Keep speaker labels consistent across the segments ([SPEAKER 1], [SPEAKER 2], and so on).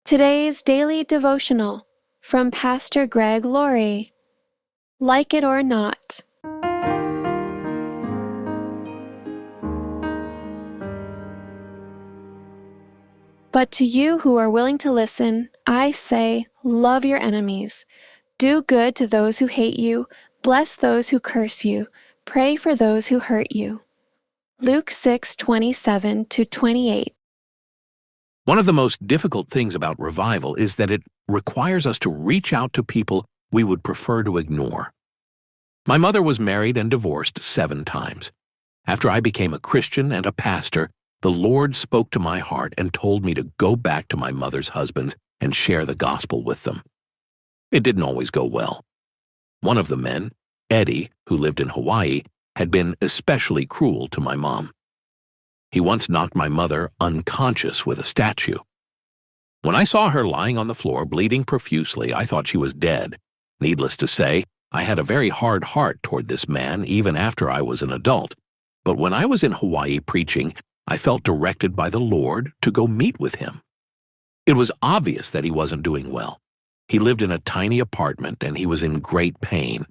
[SPEAKER 1] Today's daily devotional from Pastor Greg Laurie. Like it or not. But to you who are willing to listen, I say, love your enemies. Do good to those who hate you. Bless those who curse you. Pray for those who hurt you. Luke 6:27-28.
[SPEAKER 2] One of the most difficult things about revival is that it requires us to reach out to people we would prefer to ignore. My mother was married and divorced 7 times. After I became a Christian and a pastor, the Lord spoke to my heart and told me to go back to my mother's husbands and share the gospel with them. It didn't always go well. One of the men, Eddie, who lived in Hawaii, had been especially cruel to my mom. He once knocked my mother unconscious with a statue. When I saw her lying on the floor bleeding profusely, I thought she was dead. Needless to say, I had a very hard heart toward this man even after I was an adult. But when I was in Hawaii preaching, I felt directed by the Lord to go meet with him. It was obvious that he wasn't doing well. He lived in a tiny apartment and he was in great pain.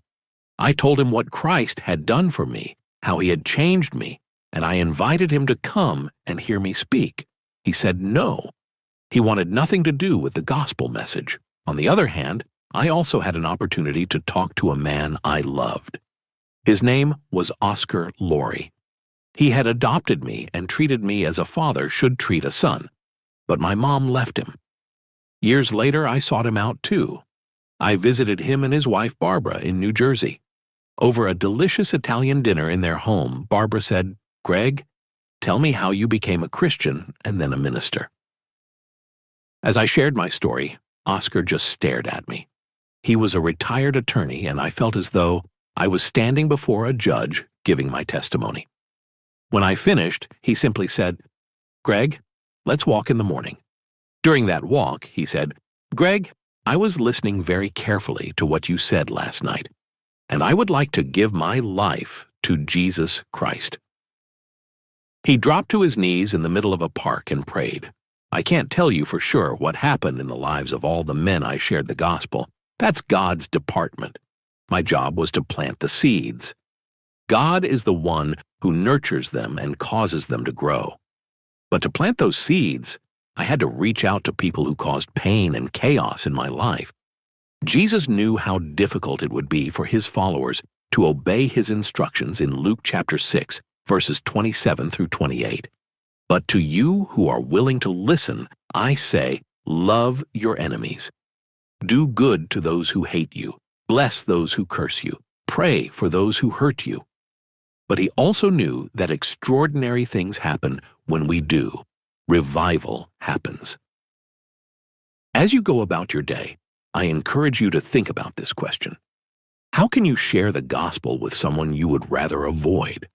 [SPEAKER 2] I told him what Christ had done for me, how he had changed me, and I invited him to come and hear me speak. He said no. He wanted nothing to do with the gospel message. On the other hand, I also had an opportunity to talk to a man I loved. His name was Oscar Laurie. He had adopted me and treated me as a father should treat a son, but my mom left him. Years later, I sought him out too. I visited him and his wife Barbara in New Jersey. Over a delicious Italian dinner in their home, Barbara said, "Greg, tell me how you became a Christian and then a minister." As I shared my story, Oscar just stared at me. He was a retired attorney, and I felt as though I was standing before a judge giving my testimony. When I finished, he simply said, "Greg, let's walk in the morning." During that walk, he said, "Greg, I was listening very carefully to what you said last night, and I would like to give my life to Jesus Christ." He dropped to his knees in the middle of a park and prayed. I can't tell you for sure what happened in the lives of all the men I shared the gospel. That's God's department. My job was to plant the seeds. God is the one who nurtures them and causes them to grow. But to plant those seeds, I had to reach out to people who caused pain and chaos in my life. Jesus knew how difficult it would be for his followers to obey his instructions in Luke chapter 6, verses 27-28. But to you who are willing to listen, I say, love your enemies. Do good to those who hate you. Bless those who curse you. Pray for those who hurt you. But he also knew that extraordinary things happen when we do. Revival happens. As you go about your day, I encourage you to think about this question. How can you share the gospel with someone you would rather avoid?